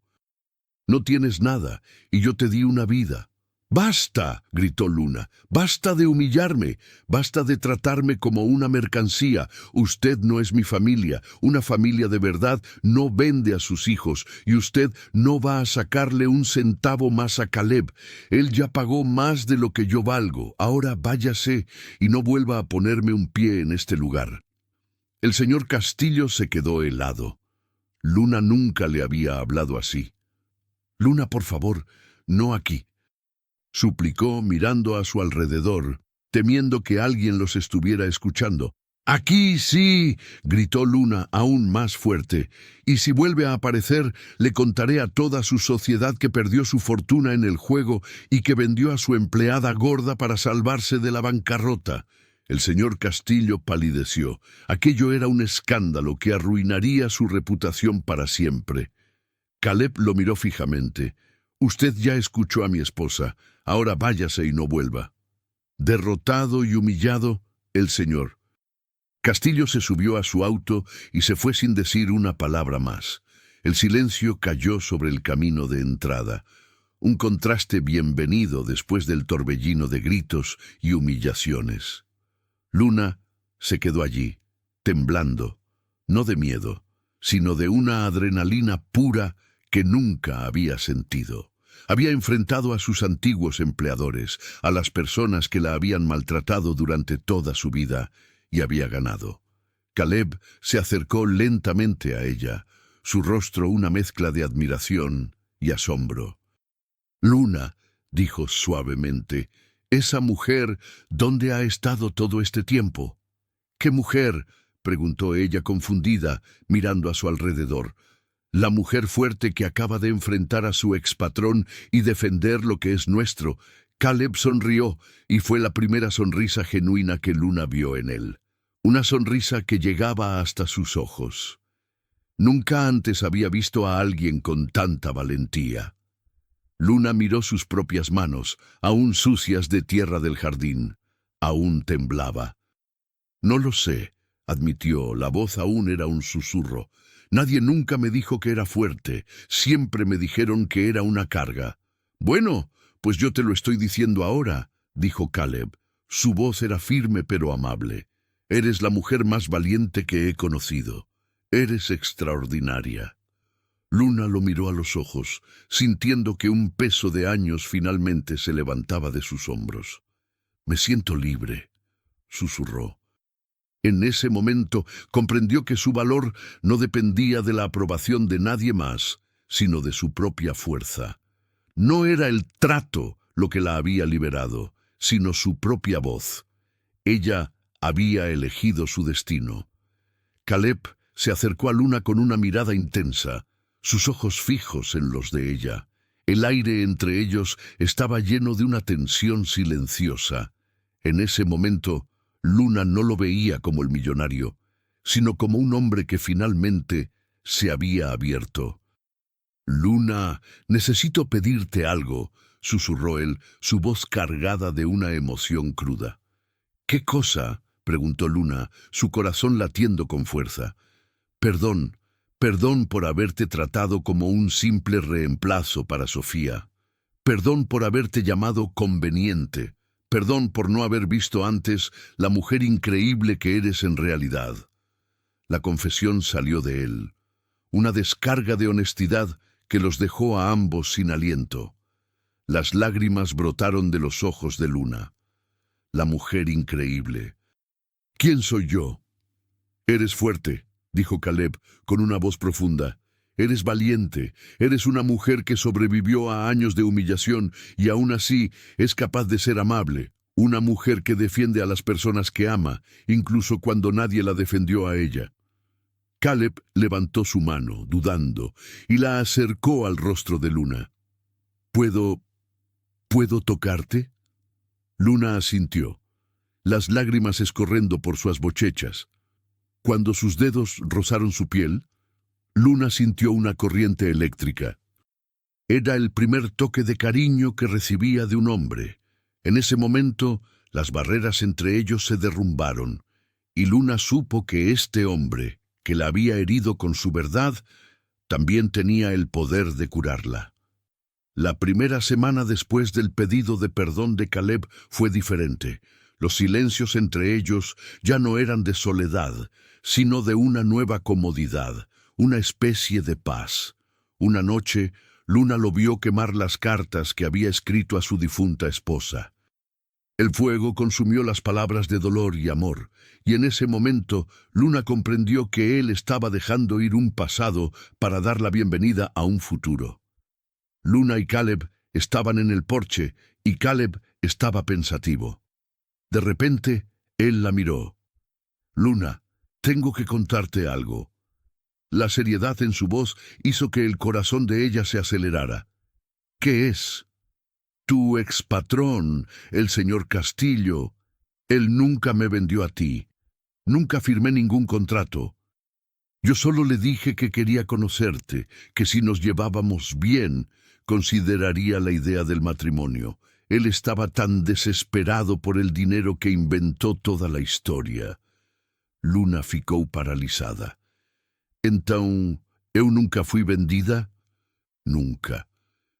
No tienes nada, y yo te di una vida. «¡Basta!», gritó Luna. «¡Basta de humillarme! ¡Basta de tratarme como una mercancía! Usted no es mi familia. Una familia de verdad no vende a sus hijos, y usted no va a sacarle un centavo más a Caleb. Él ya pagó más de lo que yo valgo. Ahora váyase y no vuelva a ponerme un pie en este lugar». El señor Castillo se quedó helado. Luna nunca le había hablado así. «Luna, por favor, no aquí», suplicó mirando a su alrededor, temiendo que alguien los estuviera escuchando. «Aquí sí», gritó Luna aún más fuerte, «y si vuelve a aparecer, le contaré a toda su sociedad que perdió su fortuna en el juego y que vendió a su empleada gorda para salvarse de la bancarrota». El señor Castillo palideció. Aquello era un escándalo que arruinaría su reputación para siempre. Caleb lo miró fijamente. «Usted ya escuchó a mi esposa. Ahora váyase y no vuelva». Derrotado y humillado, el señor Castillo se subió a su auto y se fue sin decir una palabra más. El silencio cayó sobre el camino de entrada, un contraste bienvenido después del torbellino de gritos y humillaciones. Luna se quedó allí, temblando, no de miedo, sino de una adrenalina pura que nunca había sentido. Había enfrentado a sus antiguos empleadores, a las personas que la habían maltratado durante toda su vida, y había ganado. Caleb se acercó lentamente a ella, su rostro una mezcla de admiración y asombro. «Luna», dijo suavemente, «esa mujer, ¿dónde ha estado todo este tiempo?» «¿Qué mujer?», preguntó ella confundida, mirando a su alrededor. «La mujer fuerte que acaba de enfrentar a su expatrón y defender lo que es nuestro». Caleb sonrió, y fue la primera sonrisa genuina que Luna vio en él. Una sonrisa que llegaba hasta sus ojos. Nunca antes había visto a alguien con tanta valentía. Luna miró sus propias manos, aún sucias de tierra del jardín. Aún temblaba. «No lo sé», admitió, la voz aún era un susurro. «Nadie nunca me dijo que era fuerte, siempre me dijeron que era una carga». «Bueno, pues yo te lo estoy diciendo ahora», dijo Caleb. Su voz era firme pero amable. «Eres la mujer más valiente que he conocido. Eres extraordinaria». Luna lo miró a los ojos, sintiendo que un peso de años finalmente se levantaba de sus hombros. «Me siento libre», susurró. En ese momento comprendió que su valor no dependía de la aprobación de nadie más, sino de su propia fuerza. No era el trato lo que la había liberado, sino su propia voz. Ella había elegido su destino. Caleb se acercó a Luna con una mirada intensa, sus ojos fijos en los de ella. El aire entre ellos estaba lleno de una tensión silenciosa. En ese momento, Luna no lo veía como el millonario, sino como un hombre que finalmente se había abierto. «Luna, necesito pedirte algo», susurró él, su voz cargada de una emoción cruda. «¿Qué cosa?», preguntó Luna, su corazón latiendo con fuerza. «Perdón por haberte tratado como un simple reemplazo para Sofía. Perdón por haberte llamado conveniente. Perdón por no haber visto antes la mujer increíble que eres en realidad». La confesión salió de él, una descarga de honestidad que los dejó a ambos sin aliento. Las lágrimas brotaron de los ojos de Luna. La mujer increíble. «¿Quién soy yo?» «Eres fuerte», dijo Caleb con una voz profunda. «Eres valiente, eres una mujer que sobrevivió a años de humillación y aún así es capaz de ser amable. Una mujer que defiende a las personas que ama, incluso cuando nadie la defendió a ella». Caleb levantó su mano, dudando, y la acercó al rostro de Luna. ¿Puedo tocarte?» Luna asintió, las lágrimas escorriendo por sus bochechas. Cuando sus dedos rozaron su piel, Luna sintió una corriente eléctrica. Era el primer toque de cariño que recibía de un hombre. En ese momento, las barreras entre ellos se derrumbaron, y Luna supo que este hombre, que la había herido con su verdad, también tenía el poder de curarla. La primera semana después del pedido de perdón de Caleb fue diferente. Los silencios entre ellos ya no eran de soledad, sino de una nueva comodidad, una especie de paz. Una noche, Luna lo vio quemar las cartas que había escrito a su difunta esposa. El fuego consumió las palabras de dolor y amor, y en ese momento Luna comprendió que él estaba dejando ir un pasado para dar la bienvenida a un futuro. Luna y Caleb estaban en el porche, y Caleb estaba pensativo. De repente, él la miró. «Luna, tengo que contarte algo». La seriedad en su voz hizo que el corazón de ella se acelerara. «¿Qué es?» «Tu expatrón, el señor Castillo. Él nunca me vendió a ti. Nunca firmé ningún contrato. Yo solo le dije que quería conocerte, que si nos llevábamos bien, consideraría la idea del matrimonio. Él estaba tan desesperado por el dinero que inventó toda la historia». Luna ficou paralisada. «Então, eu nunca fui vendida?» «Nunca.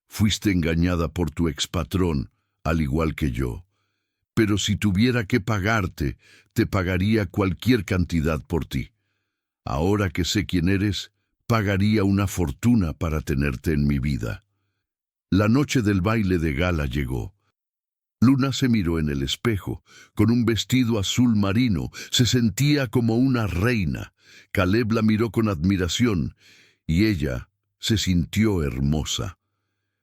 Fuiste engañada por tu expatrón, al igual que yo. Pero si tuviera que pagarte, te pagaría cualquier cantidad por ti. Ahora que sé quién eres, pagaría una fortuna para tenerte en mi vida». La noche del baile de gala llegó. Luna se miró en el espejo. Con un vestido azul marino, se sentía como una reina. Caleb la miró con admiración, y ella se sintió hermosa.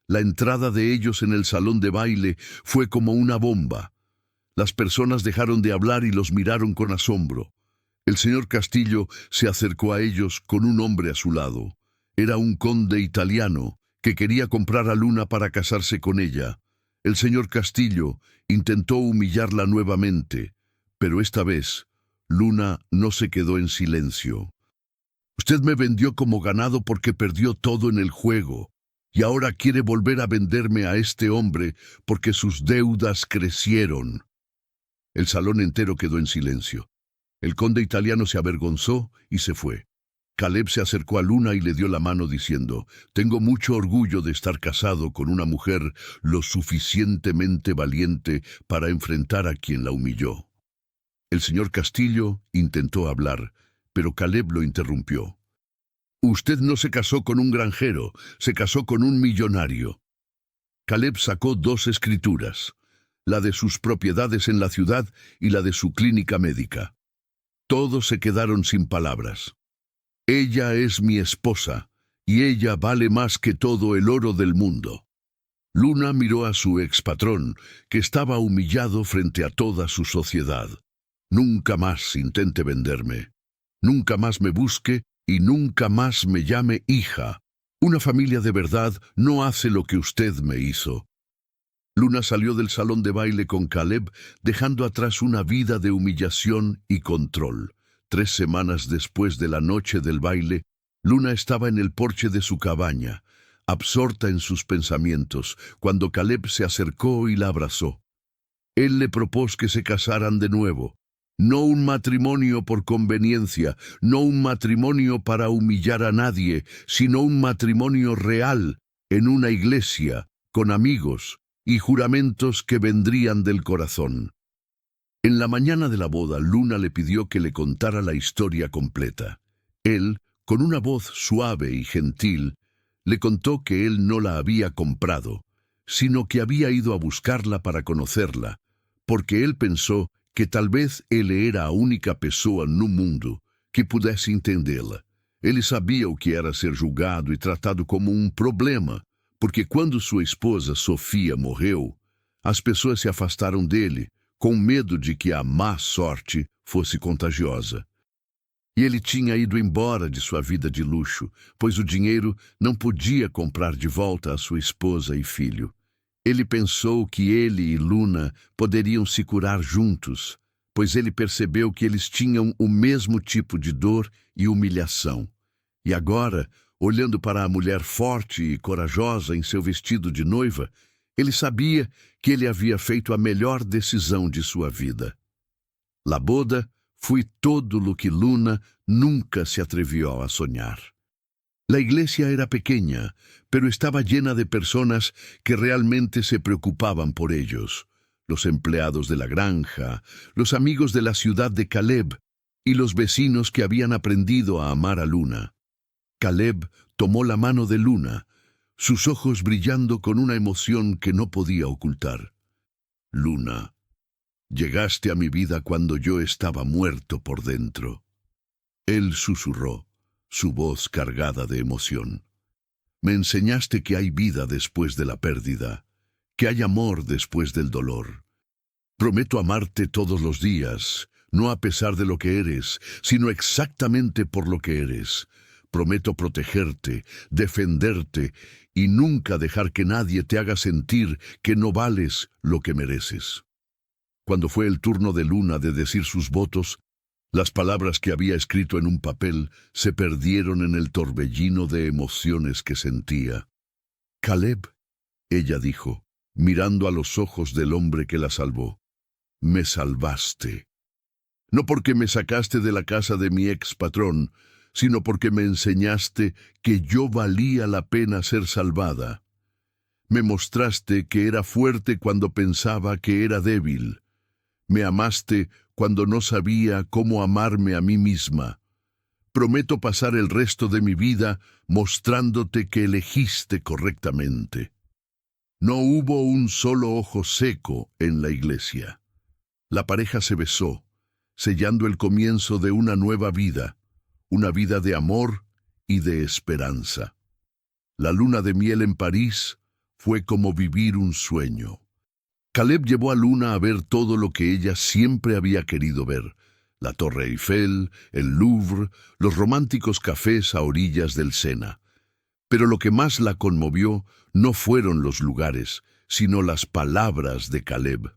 La entrada de ellos en el salón de baile fue como una bomba. Las personas dejaron de hablar y los miraron con asombro. El señor Castillo se acercó a ellos con un hombre a su lado. Era un conde italiano que quería comprar a Luna para casarse con ella. El señor Castillo intentó humillarla nuevamente, pero esta vez Luna no se quedó en silencio. «Usted me vendió como ganado porque perdió todo en el juego, y ahora quiere volver a venderme a este hombre porque sus deudas crecieron». El salón entero quedó en silencio. El conde italiano se avergonzó y se fue. Caleb se acercó a Luna y le dio la mano diciendo: «Tengo mucho orgullo de estar casado con una mujer lo suficientemente valiente para enfrentar a quien la humilló». El señor Castillo intentó hablar, pero Caleb lo interrumpió. «Usted no se casó con un granjero, se casó con un millonario». Caleb sacó 2 escrituras, la de sus propiedades en la ciudad y la de su clínica médica. Todos se quedaron sin palabras. «Ella es mi esposa, y ella vale más que todo el oro del mundo». Luna miró a su expatrón, que estaba humillado frente a toda su sociedad. «Nunca más intente venderme. Nunca más me busque y nunca más me llame hija. Una familia de verdad no hace lo que usted me hizo». Luna salió del salón de baile con Caleb, dejando atrás una vida de humillación y control. 3 semanas después de la noche del baile, Luna estaba en el porche de su cabaña, absorta en sus pensamientos, cuando Caleb se acercó y la abrazó. Él le propuso que se casaran de nuevo. No un matrimonio por conveniencia, no un matrimonio para humillar a nadie, sino un matrimonio real, en una iglesia, con amigos y juramentos que vendrían del corazón. En la mañana de la boda, Luna le pidió que le contara la historia completa. Él, con una voz suave y gentil, le contó que él no la había comprado, sino que había ido a buscarla para conocerla, porque él pensó que tal vez él era a única pessoa no mundo que pudesse entendê-la. Ele sabia o que era ser julgado e tratado como um problema, porque quando sua esposa Sofia morreu, as pessoas se afastaram dele, com medo de que a má sorte fosse contagiosa. E ele tinha ido embora de sua vida de luxo, pois o dinheiro não podia comprar de volta a sua esposa e filho. Ele pensou que ele e Luna poderiam se curar juntos, pois ele percebeu que eles tinham o mesmo tipo de dor e humilhação. E agora, olhando para a mulher forte e corajosa em seu vestido de noiva, ele sabia que ele havia feito a melhor decisão de sua vida. La boda foi todo lo que Luna nunca se atrevió a sonhar. La iglesia era pequeña, pero estaba llena de personas que realmente se preocupaban por ellos. Los empleados de la granja, los amigos de la ciudad de Caleb y los vecinos que habían aprendido a amar a Luna. Caleb tomó la mano de Luna, sus ojos brillando con una emoción que no podía ocultar. Luna, llegaste a mi vida cuando yo estaba muerto por dentro. Él susurró, su voz cargada de emoción. Me enseñaste que hay vida después de la pérdida, que hay amor después del dolor. Prometo amarte todos los días, no a pesar de lo que eres, sino exactamente por lo que eres. Prometo protegerte, defenderte y nunca dejar que nadie te haga sentir que no vales lo que mereces. Cuando fue el turno de Luna de decir sus votos, las palabras que había escrito en un papel se perdieron en el torbellino de emociones que sentía. Caleb, ella dijo, mirando a los ojos del hombre que la salvó, me salvaste. No porque me sacaste de la casa de mi ex patrón, sino porque me enseñaste que yo valía la pena ser salvada. Me mostraste que era fuerte cuando pensaba que era débil. Me amaste cuando no sabía cómo amarme a mí misma. Prometo pasar el resto de mi vida mostrándote que elegiste correctamente. No hubo un solo ojo seco en la iglesia. La pareja se besó, sellando el comienzo de una nueva vida, una vida de amor y de esperanza. La luna de miel en París fue como vivir un sueño. Caleb llevó a Luna a ver todo lo que ella siempre había querido ver: la Torre Eiffel, el Louvre, los románticos cafés a orillas del Sena. Pero lo que más la conmovió no fueron los lugares, sino las palabras de Caleb.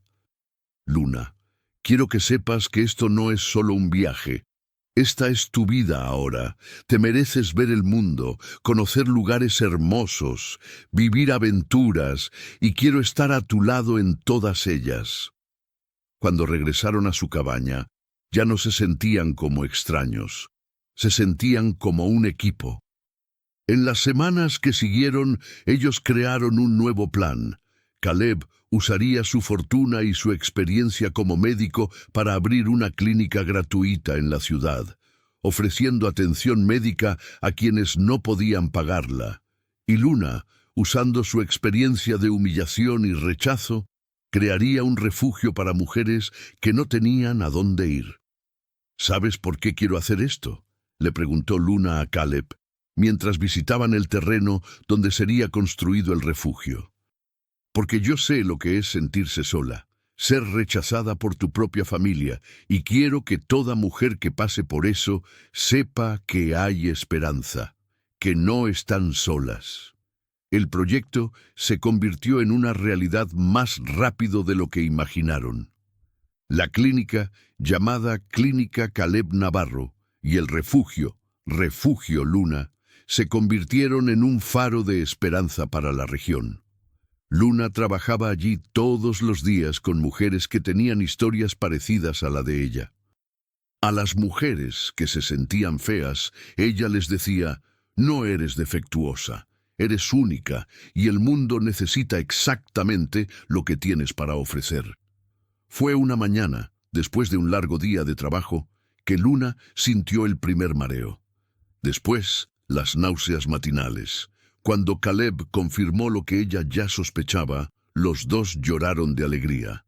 Luna, quiero que sepas que esto no es solo un viaje. Esta es tu vida ahora. Te mereces ver el mundo, conocer lugares hermosos, vivir aventuras, y quiero estar a tu lado en todas ellas. Cuando regresaron a su cabaña, ya no se sentían como extraños, se sentían como un equipo. En las semanas que siguieron, ellos crearon un nuevo plan. Caleb usaría su fortuna y su experiencia como médico para abrir una clínica gratuita en la ciudad, ofreciendo atención médica a quienes no podían pagarla. Y Luna, usando su experiencia de humillación y rechazo, crearía un refugio para mujeres que no tenían a dónde ir. ¿Sabes por qué quiero hacer esto?, le preguntó Luna a Caleb, mientras visitaban el terreno donde sería construido el refugio. Porque yo sé lo que es sentirse sola, ser rechazada por tu propia familia, y quiero que toda mujer que pase por eso sepa que hay esperanza, que no están solas. El proyecto se convirtió en una realidad más rápido de lo que imaginaron. La clínica, llamada Clínica Caleb Navarro, y el refugio, Refugio Luna, se convirtieron en un faro de esperanza para la región. Luna trabajaba allí todos los días con mujeres que tenían historias parecidas a la de ella. A las mujeres que se sentían feas, ella les decía, no eres defectuosa, eres única y el mundo necesita exactamente lo que tienes para ofrecer. Fue una mañana, después de un largo día de trabajo, que Luna sintió el primer mareo. Después, las náuseas matinales. Cuando Caleb confirmó lo que ella ya sospechaba, los dos lloraron de alegría.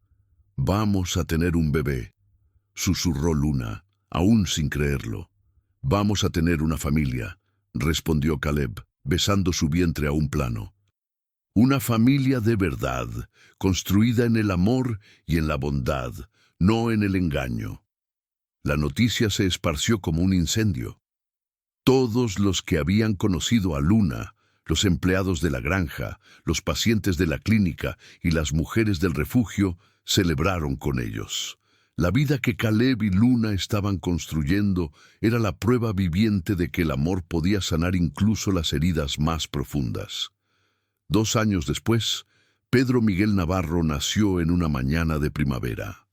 «Vamos a tener un bebé», susurró Luna, aún sin creerlo. «Vamos a tener una familia», respondió Caleb, besando su vientre a un plano. Una familia de verdad, construida en el amor y en la bondad, no en el engaño. La noticia se esparció como un incendio. Todos los que habían conocido a Luna, los empleados de la granja, los pacientes de la clínica y las mujeres del refugio celebraron con ellos. La vida que Caleb y Luna estaban construyendo era la prueba viviente de que el amor podía sanar incluso las heridas más profundas. 2 años después, Pedro Miguel Navarro nació en una mañana de primavera.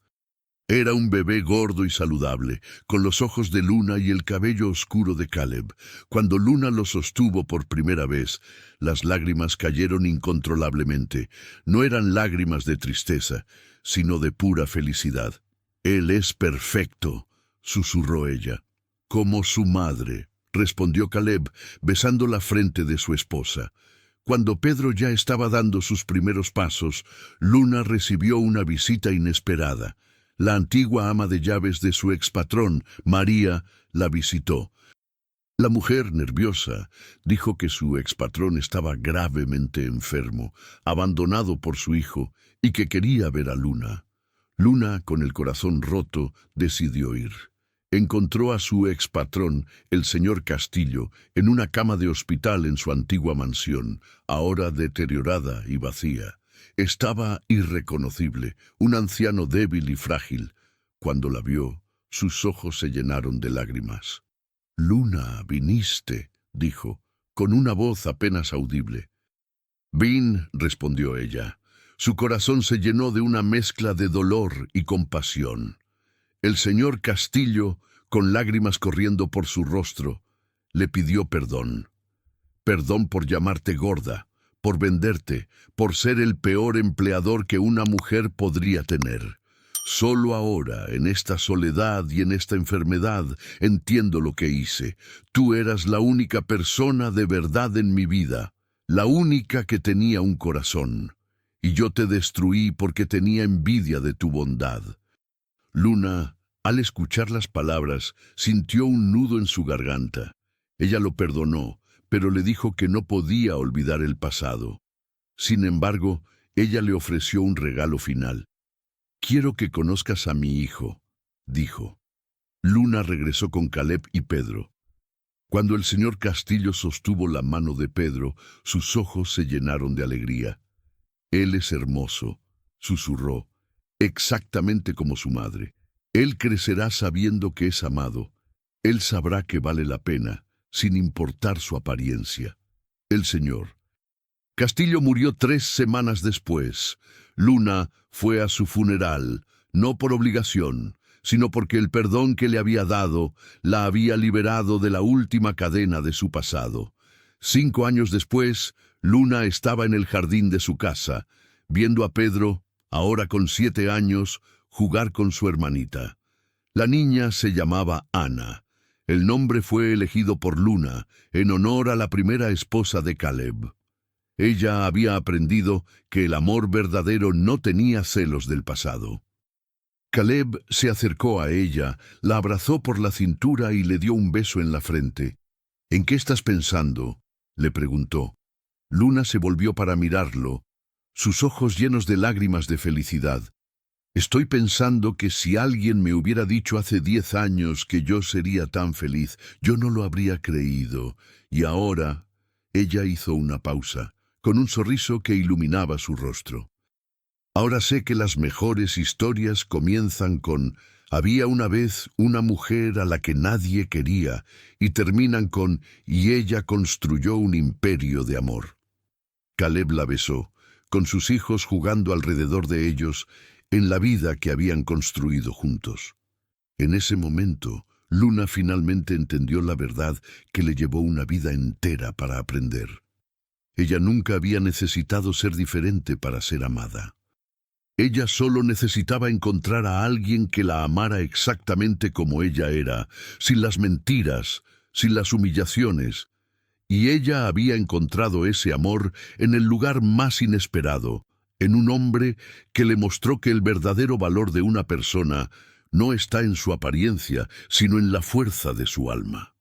Era un bebé gordo y saludable, con los ojos de Luna y el cabello oscuro de Caleb. Cuando Luna lo sostuvo por primera vez, las lágrimas cayeron incontrolablemente. No eran lágrimas de tristeza, sino de pura felicidad. «Él es perfecto», susurró ella. «Como su madre», respondió Caleb, besando la frente de su esposa. Cuando Pedro ya estaba dando sus primeros pasos, Luna recibió una visita inesperada. La antigua ama de llaves de su expatrón, María, la visitó. La mujer, nerviosa, dijo que su expatrón estaba gravemente enfermo, abandonado por su hijo, y que quería ver a Luna. Luna, con el corazón roto, decidió ir. Encontró a su expatrón, el señor Castillo, en una cama de hospital en su antigua mansión, ahora deteriorada y vacía. Estaba irreconocible, un anciano débil y frágil. Cuando la vio, sus ojos se llenaron de lágrimas. «Luna, viniste», dijo, con una voz apenas audible. «Vin», respondió ella. Su corazón se llenó de una mezcla de dolor y compasión. El señor Castillo, con lágrimas corriendo por su rostro, le pidió perdón. Perdón por llamarte gorda, por venderte, por ser el peor empleador que una mujer podría tener. Solo ahora, en esta soledad y en esta enfermedad, entiendo lo que hice. Tú eras la única persona de verdad en mi vida, la única que tenía un corazón. Y yo te destruí porque tenía envidia de tu bondad». Luna, al escuchar las palabras, sintió un nudo en su garganta. Ella lo perdonó, pero le dijo que no podía olvidar el pasado. Sin embargo, ella le ofreció un regalo final. «Quiero que conozcas a mi hijo», dijo. Luna regresó con Caleb y Pedro. Cuando el señor Castillo sostuvo la mano de Pedro, sus ojos se llenaron de alegría. «Él es hermoso», susurró, «exactamente como su madre. Él crecerá sabiendo que es amado. Él sabrá que vale la pena, sin importar su apariencia». El señor Castillo murió 3 semanas después. Luna fue a su funeral, no por obligación, sino porque el perdón que le había dado la había liberado de la última cadena de su pasado. 5 años después, Luna estaba en el jardín de su casa, viendo a Pedro, ahora con 7 años, jugar con su hermanita. La niña se llamaba Ana. El nombre fue elegido por Luna, en honor a la primera esposa de Caleb. Ella había aprendido que el amor verdadero no tenía celos del pasado. Caleb se acercó a ella, la abrazó por la cintura y le dio un beso en la frente. «¿En qué estás pensando?», le preguntó. Luna se volvió para mirarlo, sus ojos llenos de lágrimas de felicidad. «Estoy pensando que si alguien me hubiera dicho hace 10 años que yo sería tan feliz, yo no lo habría creído. Y ahora…» Ella hizo una pausa, con un sorriso que iluminaba su rostro. «Ahora sé que las mejores historias comienzan con «había una vez una mujer a la que nadie quería» y terminan con «y ella construyó un imperio de amor». Caleb la besó, con sus hijos jugando alrededor de ellos, en la vida que habían construido juntos. En ese momento, Luna finalmente entendió la verdad que le llevó una vida entera para aprender. Ella nunca había necesitado ser diferente para ser amada. Ella solo necesitaba encontrar a alguien que la amara exactamente como ella era, sin las mentiras, sin las humillaciones. Y ella había encontrado ese amor en el lugar más inesperado, en un hombre que le mostró que el verdadero valor de una persona no está en su apariencia, sino en la fuerza de su alma.